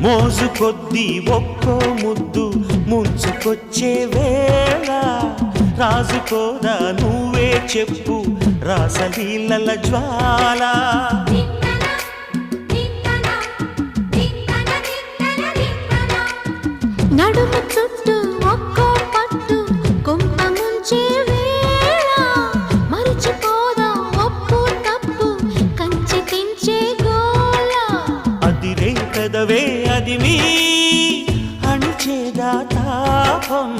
మోజు కొద్దీ ఒక్కో ముద్దు ముంచుకొచ్చే వేళ రాజుకోదా నువ్వే చెప్పు రాసలీలల జ్వాల నడుము చుట్టూ ఒక్కో పట్టు కుంప ముంచే వేళ మరిచిపోదా ఒప్పు తప్పు కంచి తెంచే గోల అదిరే కదవే అది మీ అణిచేదా తాపం